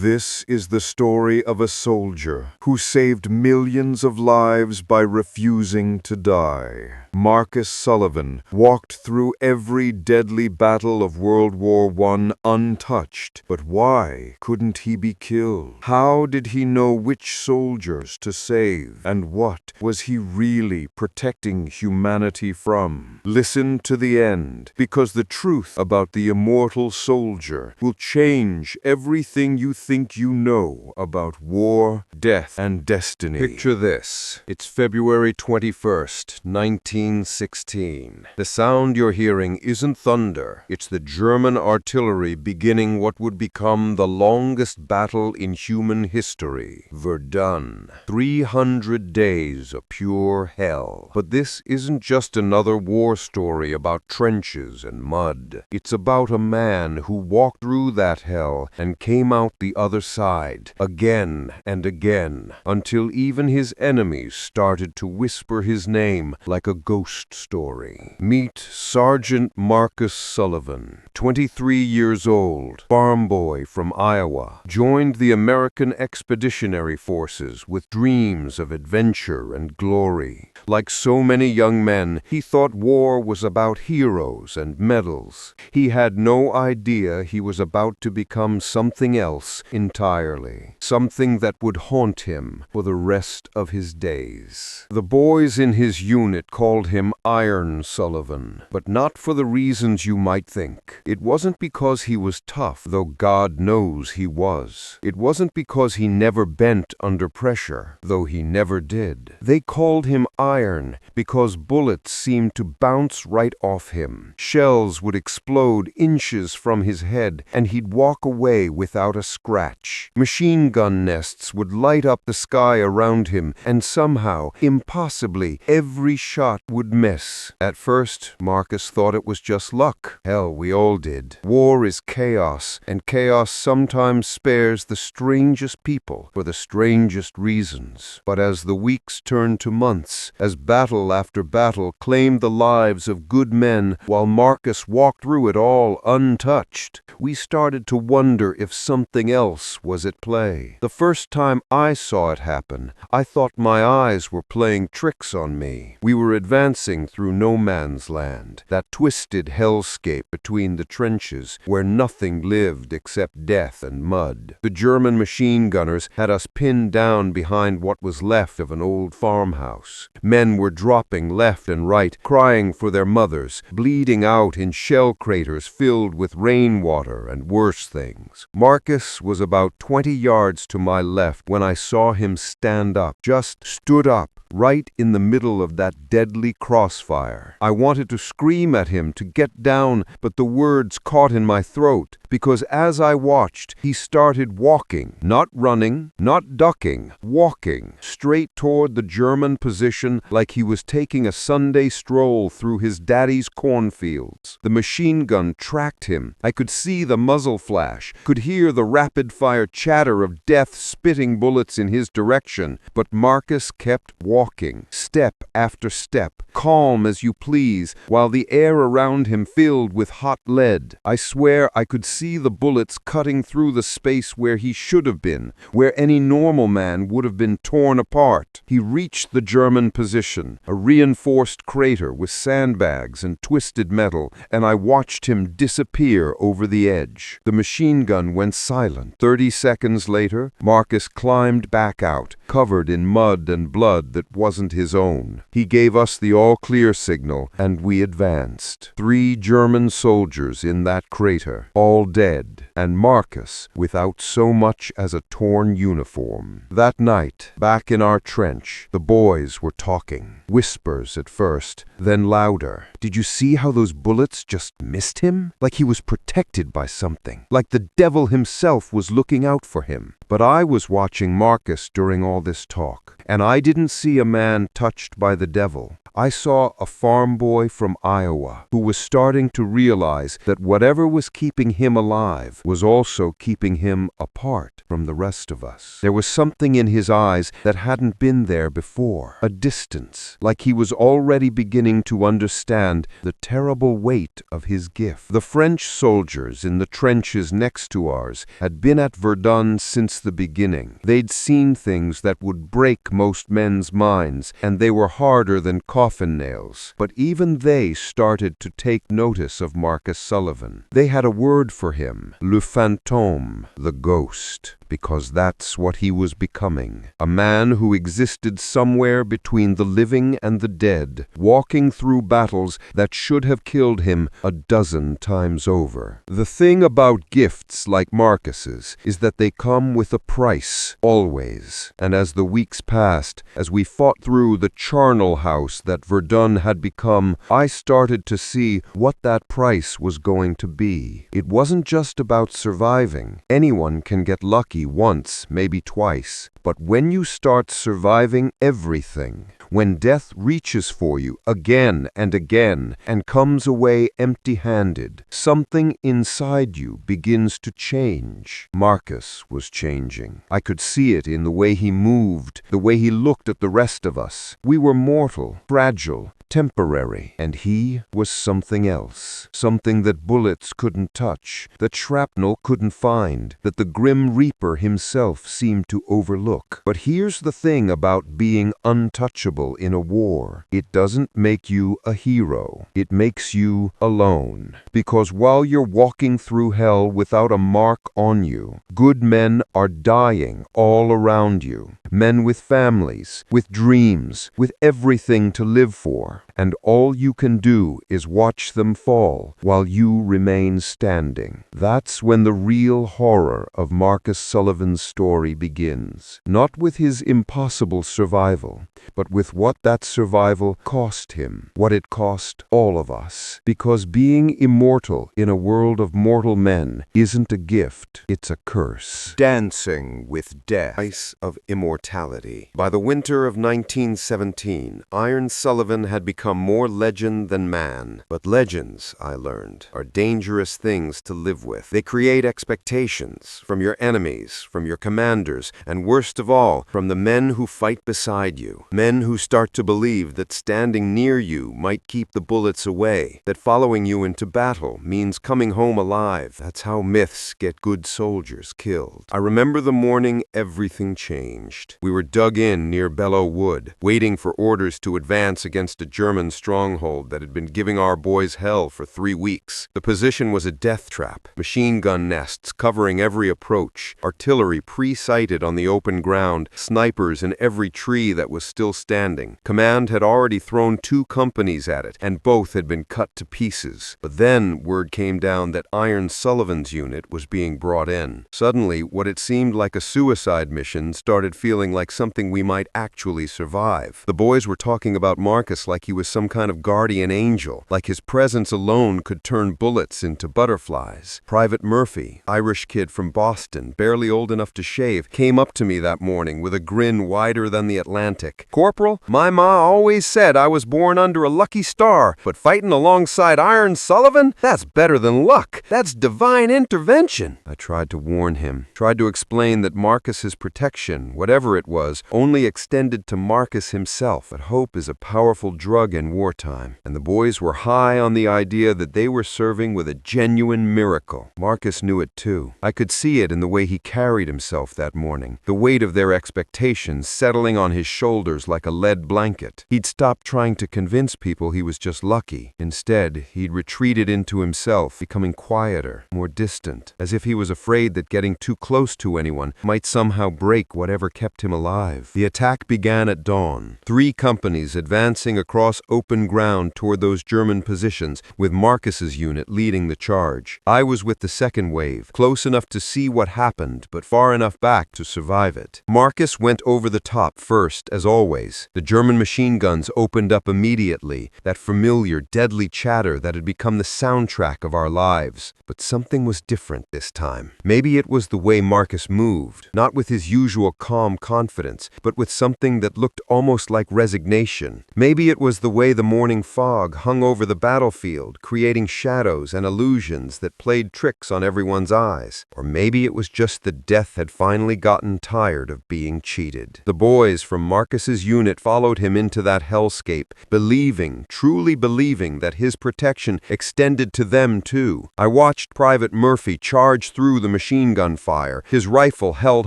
This is the story of a soldier who saved millions of lives by refusing to die. Marcus Sullivan walked through every deadly battle of World War I untouched. But why couldn't he be killed? How did he know which soldiers to save? And what was he really protecting humanity from? Listen to the end, because the truth about the Immortal Soldier will change everything you think you know about war, death, and destiny. Picture this. It's February 21st, 1916. The sound you're hearing isn't thunder. It's the German artillery beginning what would become the longest battle in human history. Verdun. 300 days of pure hell. But this isn't just another war story about trenches and mud. It's about a man who walked through that hell and came out the other side, again and again, until even his enemies started to whisper his name like a ghost story. Meet Sergeant Marcus Sullivan, 23 years old, farm boy from Iowa, joined the American Expeditionary Forces with dreams of adventure and glory. Like so many young men, he thought war was about heroes and medals. He had no idea he was about to become something else entirely, something that would haunt him for the rest of his days. The boys in his unit called him Iron Sullivan, but not for the reasons you might think. It wasn't because he was tough, though God knows he was. It wasn't because he never bent under pressure, though he never did. They called him Iron because bullets seemed to bounce right off him. Shells would explode inches from his head, and he'd walk away without a scratch. Machine gun nests would light up the sky around him, and somehow, impossibly, every shot would miss. At first, Marcus thought it was just luck. Hell, we all did. War is chaos, and chaos sometimes spares the strangest people for the strangest reasons. But as the weeks turned to months, as battle after battle claimed the lives of good men while Marcus walked through it all untouched, we started to wonder if something else was at play. The first time I saw it happen, I thought my eyes were playing tricks on me. We were advancing through no man's land, that twisted hellscape between the trenches where nothing lived except death and mud. The German machine gunners had us pinned down behind what was left of an old farmhouse. Men were dropping left and right, crying for their mothers, bleeding out in shell craters filled with rainwater and worse things. Marcus was about 20 yards to my left when I saw him stand up, just stood up, right in the middle of that deadly crossfire. I wanted to scream at him to get down, but the words caught in my throat, because as I watched, he started walking, not running, not ducking, walking, straight toward the German position like he was taking a Sunday stroll through his daddy's cornfields. The machine gun tracked him. I could see the muzzle flash, could hear the rapid-fire chatter of death spitting bullets in his direction, but Marcus kept walking, step after step, calm as you please, while the air around him filled with hot lead. I swear I could see the bullets cutting through the space where he should have been, where any normal man would have been torn apart. He reached the German position, a reinforced crater with sandbags and twisted metal, and I watched him disappear over the edge. The machine gun went silent. 30 seconds later, Marcus climbed back out, covered in mud and blood that wasn't his own. He gave us the all-clear signal, and we advanced. 3 German soldiers in that crater, all dead, and Marcus without so much as a torn uniform. That night, back in our trench, the boys were talking. Whispers at first, then louder. Did you see how those bullets just missed him? Like he was protected by something. Like the devil himself was looking out for him. But I was watching Marcus during all this talk, and I didn't see a man touched by the devil. I saw a farm boy from Iowa who was starting to realize that whatever was keeping him alive was also keeping him apart from the rest of us. There was something in his eyes that hadn't been there before, a distance, like he was already beginning to understand the terrible weight of his gift. The French soldiers in the trenches next to ours had been at Verdun since the beginning. They'd seen things that would break most men's minds, and they were harder than coffin nails. But even they started to take notice of Marcus Sullivan. They had a word for him, le fantôme, the ghost, because that's what he was becoming. A man who existed somewhere between the living and the dead, walking through battles that should have killed him a dozen times over. The thing about gifts like Marcus's is that they come with a price, always. And as the weeks passed, as we fought through the charnel house that Verdun had become, I started to see what that price was going to be. It wasn't just about surviving. Anyone can get lucky once, maybe twice. But when you start surviving everything, when death reaches for you again and again and comes away empty-handed, something inside you begins to change. Marcus was changing. I could see it in the way he moved, the way he looked at the rest of us. We were mortal, fragile, temporary, and he was something else, something that bullets couldn't touch, that shrapnel couldn't find, that the Grim Reaper himself seemed to overlook. But here's the thing about being untouchable in a war. It doesn't make you a hero. It makes you alone. Because while you're walking through hell without a mark on you, good men are dying all around you. Men with families, with dreams, with everything to live for. And all you can do is watch them fall while you remain standing. That's when the real horror of Marcus Sullivan's story begins. Not with his impossible survival, but with what that survival cost him, what it cost all of us. Because being immortal in a world of mortal men isn't a gift, it's a curse. Dancing with Death, Ice of Immortality. By the winter of 1917, Iron Sullivan had become more legend than man. But legends, I learned, are dangerous things to live with. They create expectations from your enemies, from your commanders, and worst of all, from the men who fight beside you. Men who start to believe that standing near you might keep the bullets away, that following you into battle means coming home alive. That's how myths get good soldiers killed. I remember the morning everything changed. We were dug in near Belleau Wood, waiting for orders to advance against a German stronghold that had been giving our boys hell for 3 weeks. The position was a death trap, machine gun nests covering every approach, artillery pre-sighted on the open ground, snipers in every tree that was still standing. Command had already thrown 2 companies at it, and both had been cut to pieces. But then word came down that Iron Sullivan's unit was being brought in. Suddenly, what it seemed like a suicide mission started feeling like something we might actually survive. The boys were talking about Marcus like he was some kind of guardian angel, like his presence alone could turn bullets into butterflies. Private Murphy, Irish kid from Boston, barely old enough to shave, came up to me that morning with a grin wider than the Atlantic. "Corporal, my ma always said I was born under a lucky star, but fighting alongside Iron Sullivan? That's better than luck. That's divine intervention." I tried to warn him, tried to explain that Marcus's protection, whatever it was, only extended to Marcus himself. But hope is a powerful drug in wartime, and the boys were high on the idea that they were serving with a genuine miracle. Marcus knew it too. I could see it in the way he carried himself that morning, the weight of their expectations settling on his shoulders like a lead blanket. He'd stopped trying to convince people he was just lucky. Instead, he'd retreated into himself, becoming quieter, more distant, as if he was afraid that getting too close to anyone might somehow break whatever kept him alive. The attack began at dawn. 3 companies advancing across open ground toward those German positions, with Marcus's unit leading the charge. I was with the second wave, close enough to see what happened, but far enough back to survive it. Marcus went over the top first, as always. The German machine guns opened up immediately, that familiar, deadly chatter that had become the soundtrack of our lives. But something was different this time. Maybe it was the way Marcus moved, not with his usual calm confidence, but with something that looked almost like resignation. Maybe it was the way the morning fog hung over the battlefield, creating shadows and illusions that played tricks on everyone's eyes. Or maybe it was just that Death had finally gotten tired of being cheated. The boys from Marcus's unit followed him into that hellscape, believing, truly believing, that his protection extended to them too. I watched Private Murphy charge through the machine gun fire, his rifle held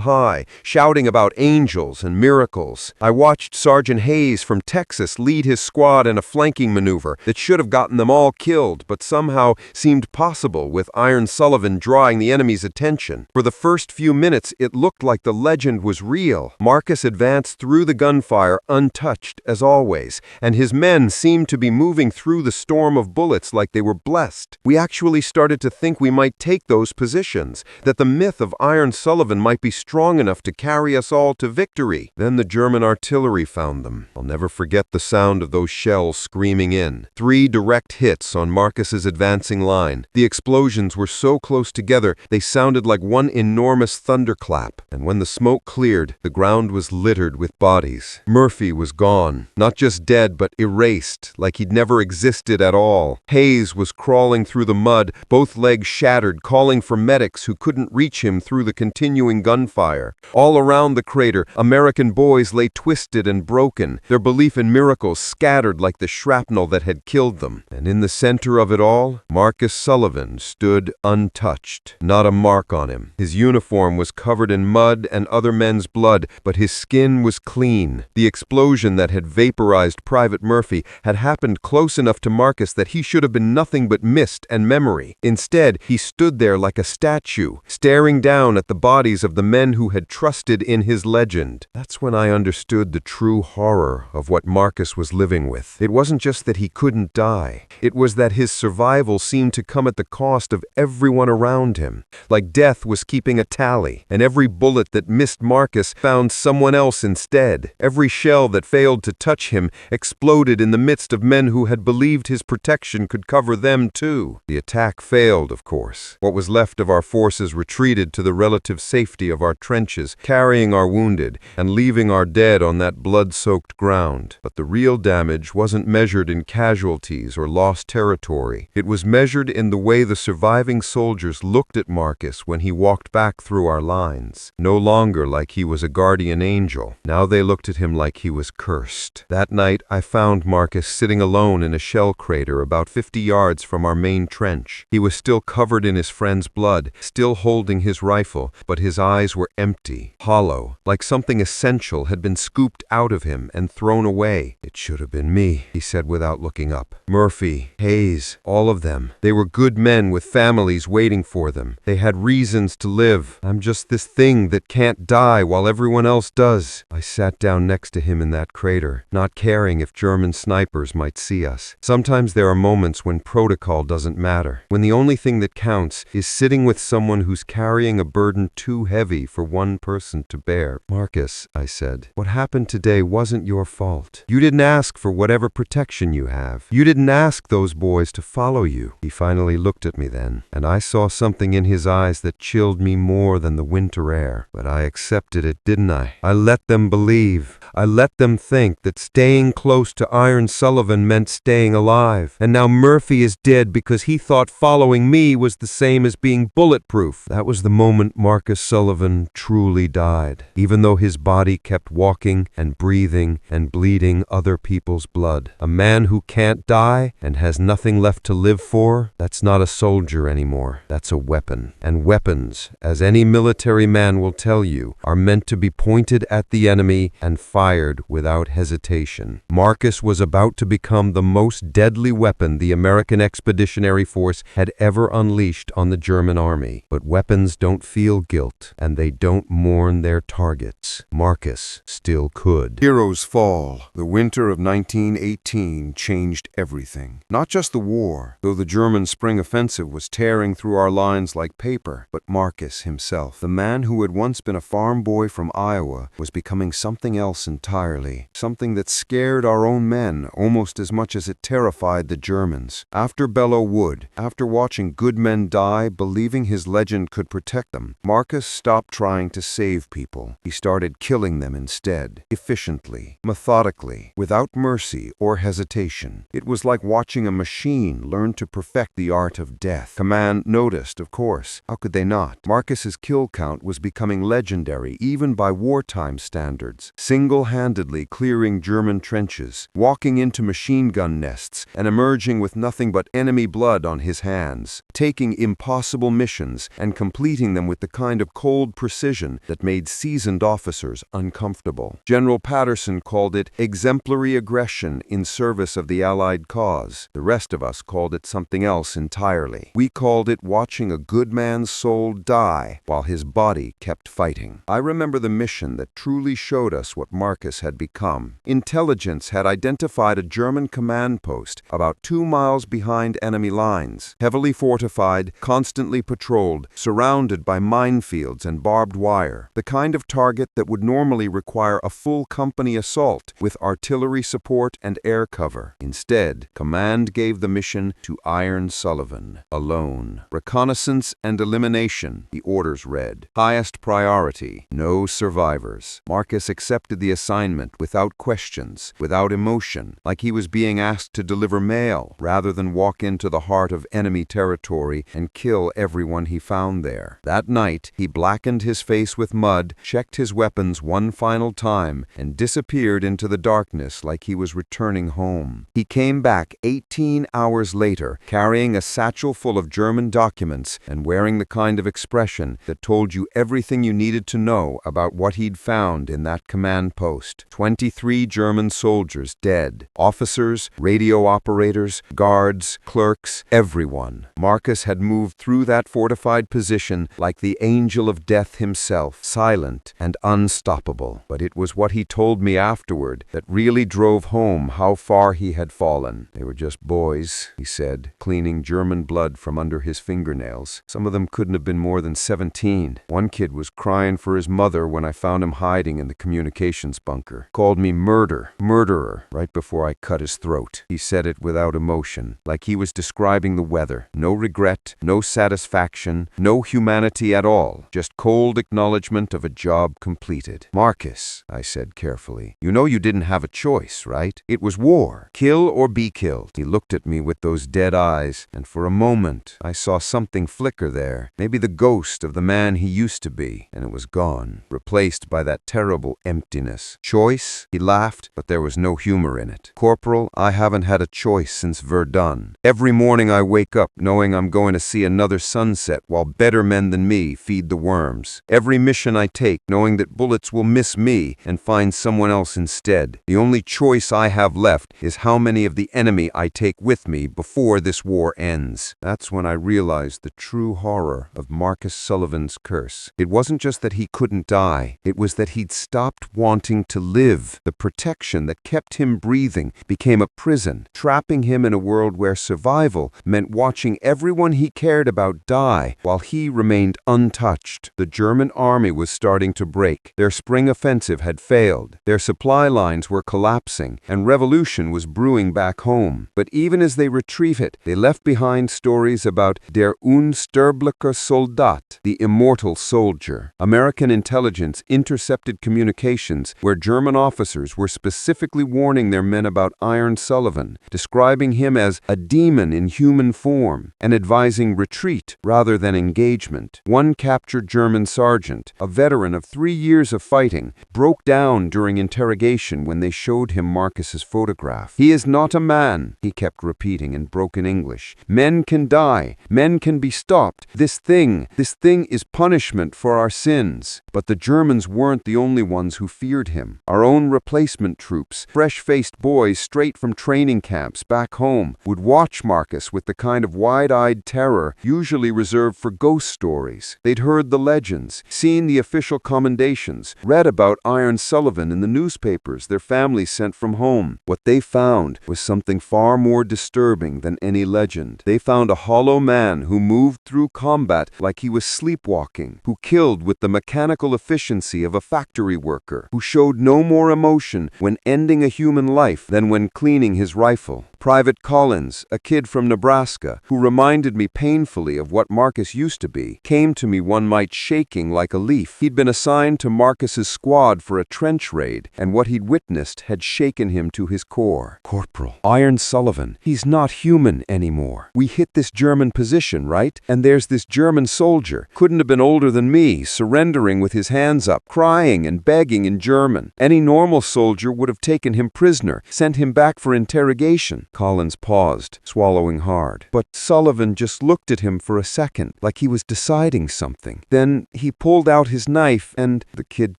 high, shouting about angels and miracles. I watched Sergeant Hayes from Texas lead his squad in a flanking maneuver that should have gotten them all killed, but somehow seemed possible with Iron Sullivan drawing the enemy's attention. For the first few minutes, it looked like the legend was real. Marcus advanced through the gunfire untouched as always, and his men seemed to be moving through the storm of bullets like they were blessed. We actually started to think we might take those positions, that the myth of Iron Sullivan might be strong enough to carry us all to victory. Then the German artillery found them. I'll never forget the sound of those shells screaming in. 3 direct hits on Marcus's advancing line. The explosions were so close together, they sounded like one enormous thunderclap. And when the smoke cleared, the ground was littered with bodies. Murphy was gone. Not just dead, but erased, like he'd never existed at all. Hayes was crawling through the mud, both legs shattered, calling for medics who couldn't reach him through the continuing gunfire. All around the crater, American boys lay twisted and broken, their belief in miracles scattered like the shrapnel that had killed them. And in the center of it all, Marcus Sullivan stood untouched. Not a mark on him. His uniform was covered in mud and other men's blood, but his skin was clean. The explosion that had vaporized Private Murphy had happened close enough to Marcus that he should have been nothing but mist and memory. Instead, he stood there like a statue, staring down at the bodies of the men who had trusted in his legend. That's when I understood the true horror of what Marcus was living with. It wasn't just that he couldn't die. It was that his survival seemed to come at the cost of everyone around him. Like death was keeping a tally, and every bullet that missed Marcus found someone else instead. Every shell that failed to touch him exploded in the midst of men who had believed his protection could cover them too. The attack failed, of course. What was left of our forces retreated to the relative safety of our trenches, carrying our wounded and leaving our dead on that blood-soaked ground. But the real damage wasn't measured in casualties or lost territory. It was measured in the way the surviving soldiers looked at Marcus when he walked back through our lines. No longer like he was a guardian angel. Now they looked at him like he was cursed. That night, I found Marcus sitting alone in a shell crater about 50 yards from our main trench. He was still covered in his friend's blood, still holding his rifle, but his eyes were empty, hollow, like something essential had been scooped out of him and thrown away. "It should have been me," he said without looking up. "Murphy, Hayes, all of them. They were good men with families waiting for them. They had reasons to live. I'm just this thing that can't die while everyone else does." I sat down next to him in that crater, not caring if German snipers might see us. Sometimes there are moments when protocol doesn't matter, when the only thing that counts is sitting with someone who's carrying a burden too heavy for one person to bear. "Marcus," I said, "what happened today wasn't your fault. You didn't ask for whatever protection you have. You didn't ask those boys to follow you." He finally looked at me then, and I saw something in his eyes that chilled me more than the winter air. But I accepted it, didn't I? I let them believe. I let them think that staying close to Iron Sullivan meant staying alive. And now Murphy is dead because he thought following me was the same as being bulletproof. That was the moment Marcus Sullivan truly died, even though his body kept walking and breathing and bleeding other people's blood. A man who can't die and has nothing left to live for, that's not a soldier anymore. That's a weapon. And weapons, as any military man will tell you, are meant to be pointed at the enemy and fired without hesitation. Marcus was about to become the most deadly weapon the American Expeditionary Force had ever unleashed on the German army. But weapons don't feel guilt, and they don't mourn their targets. Marcus still could. Heroes fall. The winter of 1918 changed everything. Not just the war, though the German spring offensive was tearing through our lines like paper, but Marcus himself. The man who had once been a farm boy from Iowa was becoming something else entirely. Something that scared our own men almost as much as it terrified the Germans. After Belleau Wood, after watching good men die, believing his legend could protect them, Marcus stopped trying to save people. He started killing them instead, efficiently, methodically, without mercy. mercy or hesitation. It was like watching a machine learn to perfect the art of death. Command noticed, of course. How could they not? Marcus's kill count was becoming legendary even by wartime standards, single-handedly clearing German trenches, walking into machine gun nests, and emerging with nothing but enemy blood on his hands, taking impossible missions and completing them with the kind of cold precision that made seasoned officers uncomfortable. General Patterson called it exemplary aggression in service of the Allied cause. The rest of us called it something else entirely. We called it watching a good man's soul die while his body kept fighting. I remember the mission that truly showed us what Marcus had become. Intelligence had identified a German command post about 2 miles behind enemy lines, heavily fortified, constantly patrolled, surrounded by minefields and barbed wire, the kind of target that would normally require a full company assault with artillery support and air cover. Instead, command gave the mission to Iron Sullivan, alone. Reconnaissance and elimination, the orders read. Highest priority, no survivors. Marcus accepted the assignment without questions, without emotion, like he was being asked to deliver mail rather than walk into the heart of enemy territory and kill everyone he found there. That night, he blackened his face with mud, checked his weapons one final time, and disappeared into the darkness like he was returning home. He came back 18 hours later, carrying a satchel full of German documents and wearing the kind of expression that told you everything you needed to know about what he'd found in that command post. 23 German soldiers dead. Officers, radio operators, guards, clerks, everyone. Marcus had moved through that fortified position like the angel of death himself, silent and unstoppable. But it was what he told me afterward that really drove home how far he had fallen. They were just boys, he said, cleaning German blood from under his fingernails. Some of them couldn't have been more than 17. One kid was crying for his mother when I found him hiding in the communications bunker. Called me murderer, right before I cut his throat. He said it without emotion, like he was describing the weather. No regret, no satisfaction, no humanity at all. Just cold acknowledgement of a job completed. Marcus, I said carefully, you know you didn't have a choice, right? It was war. Kill or be killed. He looked at me with those dead eyes, and for a moment I saw something flicker there. Maybe the ghost of the man he used to be, and it was gone, replaced by that terrible emptiness. Choice? He laughed, but there was no humor in it. Corporal, I haven't had a choice since Verdun. Every morning I wake up knowing I'm going to see another sunset while better men than me feed the worms. Every mission I take knowing that bullets will miss me and find someone else instead. The only choice I have left is how many of the enemy I take with me before this war ends. That's when I realized the true horror of Marcus Sullivan's curse. It wasn't just that he couldn't die, it was that he'd stopped wanting to live. The protection that kept him breathing became a prison, trapping him in a world where survival meant watching everyone he cared about die while he remained untouched. The German army was starting to break. Their spring offensive had failed. Their supply lines were collapsing, and revolution was brewing back home. But even as they retreated, they left behind stories about der unsterbliche Soldat, the Immortal Soldier. American intelligence intercepted communications where German officers were specifically warning their men about Iron Sullivan, describing him as a demon in human form, and advising retreat rather than engagement. One captured German sergeant, a veteran of 3 years of fighting, broke down during interrogation when they showed him Marcus's photograph. He is not a man, he kept repeating in broken English. Men can die. Men can be stopped. This thing is punishment for our sins. But the Germans weren't the only ones who feared him. Our own replacement troops, fresh-faced boys straight from training camps back home, would watch Marcus with the kind of wide-eyed terror usually reserved for ghost stories. They'd heard the legends, seen the official commendations, read about Iron Sullivan in the newspapers their families sent from home. What they found was something far more disturbing than any legend. They found a hollow man who moved through combat like he was sleepwalking, who killed with the mechanical efficiency of a factory worker, who showed no more emotion when ending a human life than when cleaning his rifle. Private Collins, a kid from Nebraska, who reminded me painfully of what Marcus used to be, came to me one night shaking like a leaf. He'd been assigned to Marcus's squad for a trench raid, and what he'd witnessed had shaken him to his core. "Corporal, Iron Sullivan, he's not human anymore. We hit this German position, right? And there's this German soldier, couldn't have been older than me, surrendering with his hands up, crying and begging in German. Any normal soldier would have taken him prisoner, sent him back for interrogation." Collins paused, swallowing hard. But Sullivan just looked at him for a second, like he was deciding something. Then he pulled out his knife and the kid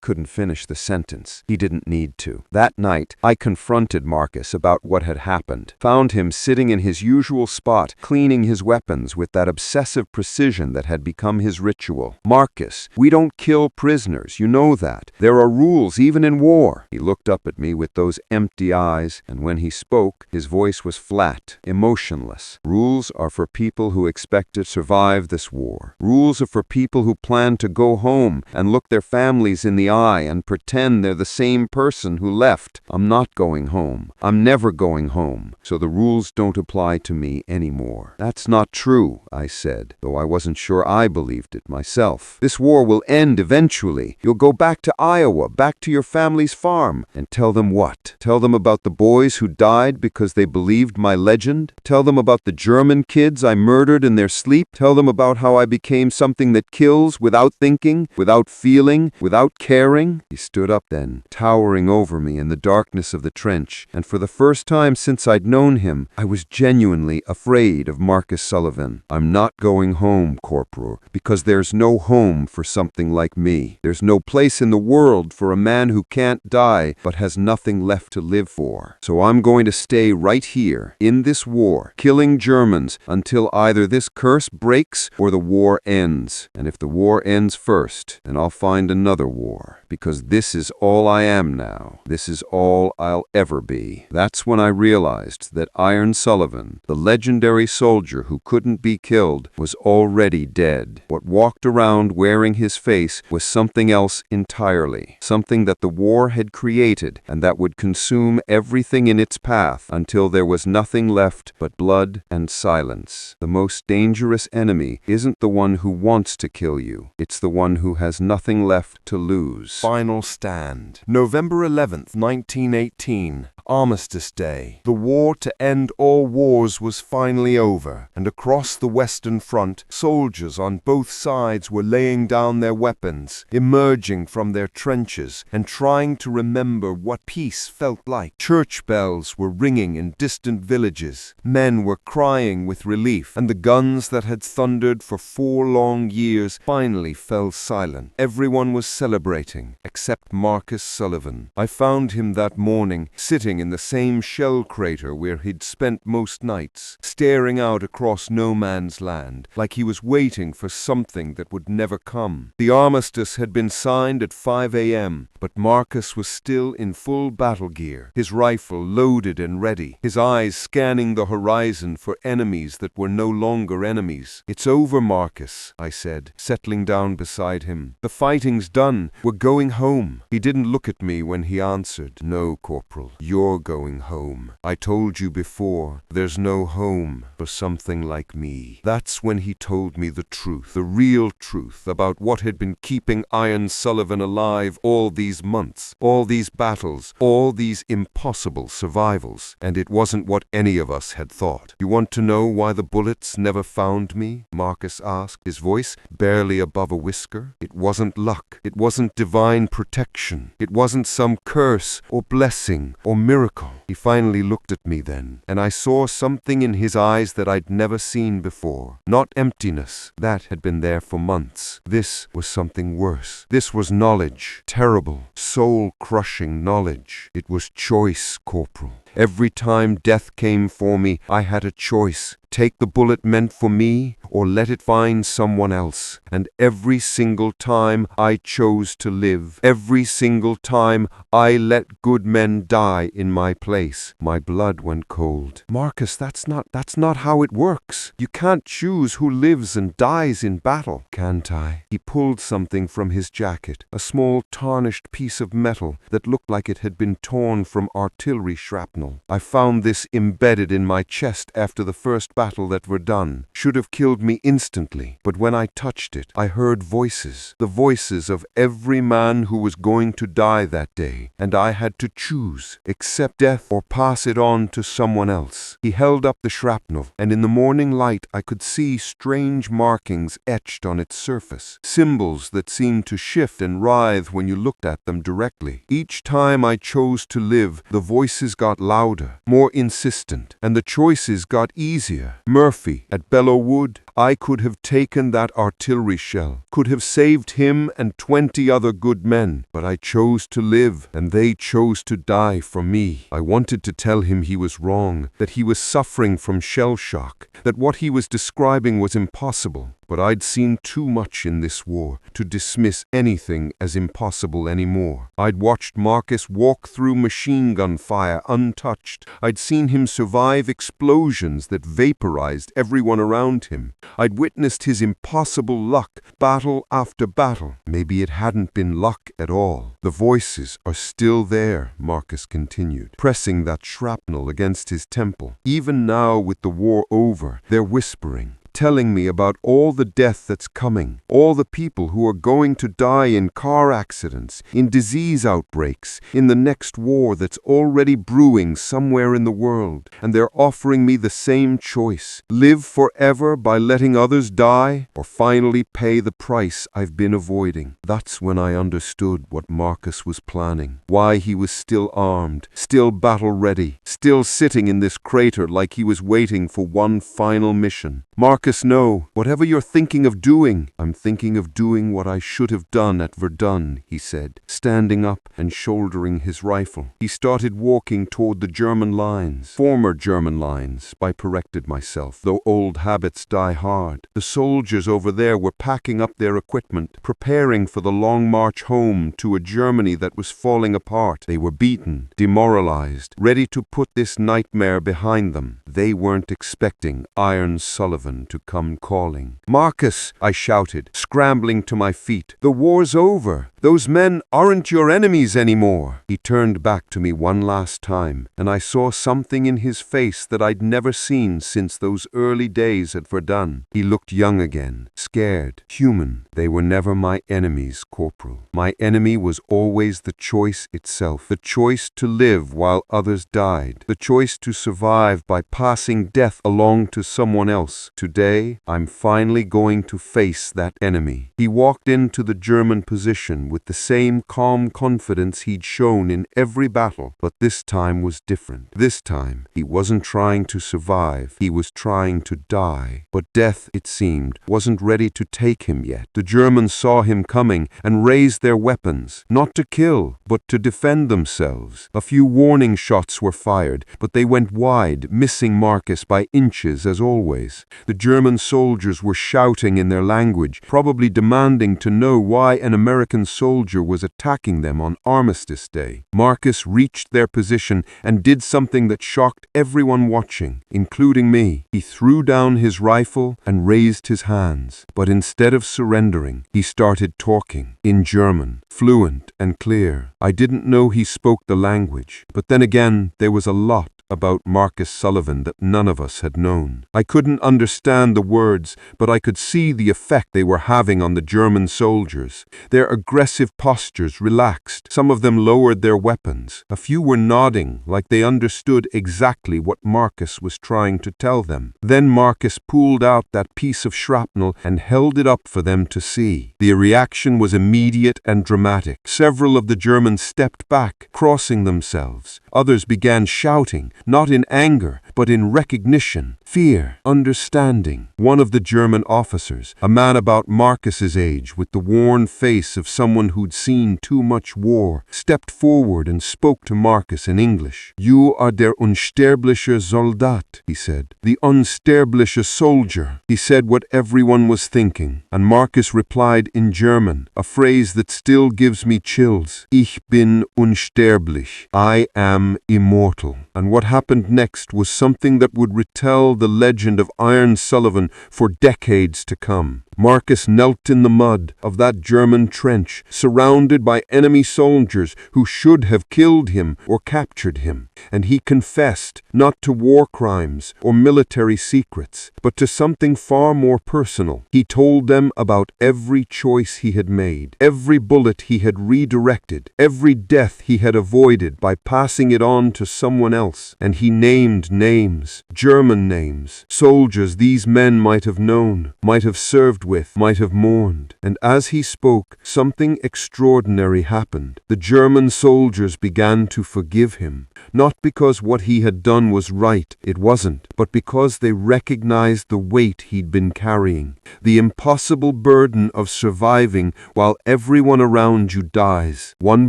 couldn't finish the sentence. He didn't need to. That night, I confronted Marcus about what had happened. Found him sitting in his usual spot, cleaning his weapons with that obsessive precision that had become his ritual. "Marcus, we don't kill prisoners, you know that. There are rules even in war." He looked up at me with those empty eyes, and when he spoke, his voice was flat, emotionless. "Rules are for people who expect to survive this war. Rules are for people who plan to go home and look their families in the eye and pretend they're the same person who left. I'm not going home. I'm never going home. So the rules don't apply to me anymore." "That's not true," I said, though I wasn't sure I believed it myself. "This war will end eventually. You'll go back to Iowa, back to your family's farm." "And tell them what? Tell them about the boys who died because they believed my legend? Tell them about the German kids I murdered in their sleep? Tell them about how I became something that kills without thinking, without feeling, without caring?" He stood up then, towering over me in the darkness of the trench, and for the first time since I'd known him, I was genuinely afraid of Marcus Sullivan. "I'm not going home, Corporal, because there's no home for something like me. There's no place in the world for a man who can't die but has nothing left to live for. So I'm going to stay right here, in this war, killing Germans until either this curse breaks or the war ends. And if the war ends first, then I'll find another war, because this is all I am now. This is all I'll ever be." That's when I realized that Iron Sullivan, the legendary soldier who couldn't be killed, was already dead. What walked around wearing his face was something else entirely, something that the war had created and that would consume everything in its path until there was nothing left but blood and silence. The most dangerous enemy isn't the one who wants to kill you. It's the one who has nothing left to lose. Final stand. November 11th, 1918. Armistice Day. The war to end all wars was finally over, and across the Western Front, soldiers on both sides were laying down their weapons, emerging from their trenches, and trying to remember what peace felt like. Church bells were ringing in distant villages. Men were crying with relief, and the guns that had thundered for 4 long years finally fell silent. Everyone was celebrating, except Marcus Sullivan. I found him that morning, sitting in the same shell crater where he'd spent most nights, staring out across no man's land, like he was waiting for something that would never come. The armistice had been signed at 5 a.m., but Marcus was still in full battle gear, his rifle loaded and ready, his eyes scanning the horizon for enemies that were no longer enemies. "It's over, Marcus," I said, settling down beside him. "The fighting's done. We're going home." He didn't look at me when he answered. "No, Corporal, you're going home. I told you before, there's no home for something like me." That's when he told me the truth, the real truth, about what had been keeping Iron Sullivan alive all these months, all these battles, all these impossible survivals. And it wasn't what any of us had thought. "You want to know why the bullets never found me?" Marcus asked, his voice barely above a whisper. "It wasn't luck. It wasn't divine protection. It wasn't some curse or blessing or miracle." He finally looked at me then, and I saw something in his eyes that I'd never seen before. Not emptiness. That had been there for months. This was something worse. This was knowledge. Terrible, soul-crushing knowledge. It was choice, Corporal. Every time death came for me, I had a choice. Take the bullet meant for me, or let it find someone else. And every single time I chose to live. Every single time I let good men die in my place. My blood went cold. "Marcus, that's not how it works. You can't choose who lives and dies in battle." "Can't I?" He pulled something from his jacket, a small tarnished piece of metal that looked like it had been torn from artillery shrapnel. "I found this embedded in my chest after the first battle at Verdun should have killed me instantly, but when I touched it, I heard voices, the voices of every man who was going to die that day, and I had to choose, accept death or pass it on to someone else. He held up the shrapnel, and in the morning light I could see strange markings etched on its surface, symbols that seemed to shift and writhe when you looked at them directly. Each time I chose to live, the voices got louder, more insistent, and the choices got easier. Murphy, at Belleau Wood, I could have taken that artillery shell, could have saved him and 20 other good men, but I chose to live, and they chose to die for me. I wanted to tell him he was wrong, that he was suffering from shell shock, that what he was describing was impossible. But I'd seen too much in this war to dismiss anything as impossible anymore. I'd watched Marcus walk through machine gun fire untouched. I'd seen him survive explosions that vaporized everyone around him. I'd witnessed his impossible luck, battle after battle. Maybe it hadn't been luck at all. The voices are still there, Marcus continued, pressing that shrapnel against his temple. Even now, with the war over, they're whispering, telling me about all the death that's coming, all the people who are going to die in car accidents, in disease outbreaks, in the next war that's already brewing somewhere in the world. And they're offering me the same choice: live forever by letting others die, or finally pay the price I've been avoiding. That's when I understood what Marcus was planning, why he was still armed, still battle-ready, still sitting in this crater like he was waiting for one final mission. Marcus, no, whatever you're thinking of doing, I'm thinking of doing what I should have done at Verdun, he said, standing up and shouldering his rifle. He started walking toward the German lines, former German lines, I corrected myself, though old habits die hard. The soldiers over there were packing up their equipment, preparing for the long march home to a Germany that was falling apart. They were beaten, demoralized, ready to put this nightmare behind them. They weren't expecting Iron Sullivan to come calling. "Marcus," I shouted, scrambling to my feet. "The war's over. Those men aren't your enemies anymore." He turned back to me one last time, and I saw something in his face that I'd never seen since those early days at Verdun. He looked young again, scared, human. "They were never my enemies, Corporal. My enemy was always the choice itself, the choice to live while others died, the choice to survive by passing death along to someone else. Today, I'm finally going to face that enemy." He walked into the German position with the same calm confidence he'd shown in every battle, but this time was different. This time, he wasn't trying to survive, he was trying to die. But death, it seemed, wasn't ready to take him yet. The Germans saw him coming and raised their weapons, not to kill, but to defend themselves. A few warning shots were fired, but they went wide, missing Marcus by inches as always. The German soldiers were shouting in their language, probably demanding to know why an American soldier was attacking them on Armistice Day. Marcus reached their position and did something that shocked everyone watching, including me. He threw down his rifle and raised his hands. But instead of surrendering, he started talking in German, fluent and clear. I didn't know he spoke the language, but then again, there was a lot about Marcus Sullivan that none of us had known. I couldn't understand the words, but I could see the effect they were having on the German soldiers. Their aggressive postures relaxed. Some of them lowered their weapons. A few were nodding, like they understood exactly what Marcus was trying to tell them. Then Marcus pulled out that piece of shrapnel and held it up for them to see. The reaction was immediate and dramatic. Several of the Germans stepped back, crossing themselves. Others began shouting, not in anger, but in recognition, fear, understanding. One of the German officers, a man about Marcus's age with the worn face of someone who'd seen too much war, stepped forward and spoke to Marcus in English. "You are der unsterbliche Soldat," he said. "The unsterbliche soldier." He said what everyone was thinking, and Marcus replied in German, a phrase that still gives me chills. "Ich bin unsterblich. I am immortal." And what happened next was something that would retell the legend of Iron Sullivan for decades to come. Marcus knelt in the mud of that German trench, surrounded by enemy soldiers who should have killed him or captured him. And he confessed, not to war crimes or military secrets, but to something far more personal. He told them about every choice he had made, every bullet he had redirected, every death he had avoided by passing it on to someone else. And he named names, German names, soldiers these men might have known, might have served with, might have mourned. And as he spoke, something extraordinary happened. The German soldiers began to forgive him, not because what he had done was right, it wasn't, but because they recognized the weight he'd been carrying, the impossible burden of surviving while everyone around you dies. One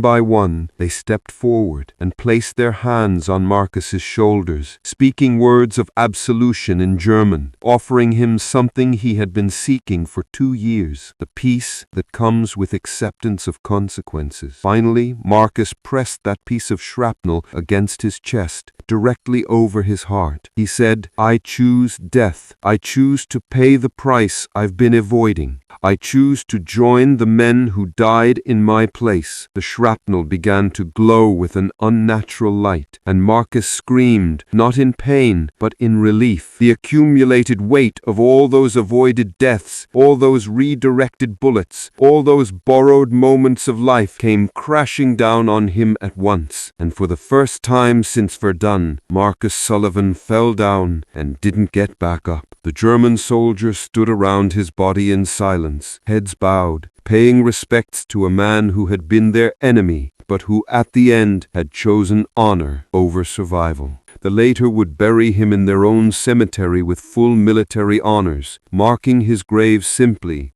by one, they stepped forward and placed their hands on Marcus's shoulders, speaking words of absolution in German, offering him something he had been seeking for 2 years, the peace that comes with acceptance of consequences. Finally, Marcus pressed that piece of shrapnel against his chest, directly over his heart. He said, "I choose death. I choose to pay the price I've been avoiding. I choose to join the men who died in my place." The shrapnel began to glow with an unnatural light, and Marcus screamed, not in pain, but in relief. The accumulated weight of all those avoided deaths, all those redirected bullets, all those borrowed moments of life came crashing down on him at once. And for the first time since Verdun, Marcus Sullivan fell down and didn't get back up. The German soldiers stood around his body in silence, heads bowed, paying respects to a man who had been their enemy, but who at the end had chosen honor over survival. The later would bury him in their own cemetery with full military honors, marking his grave simply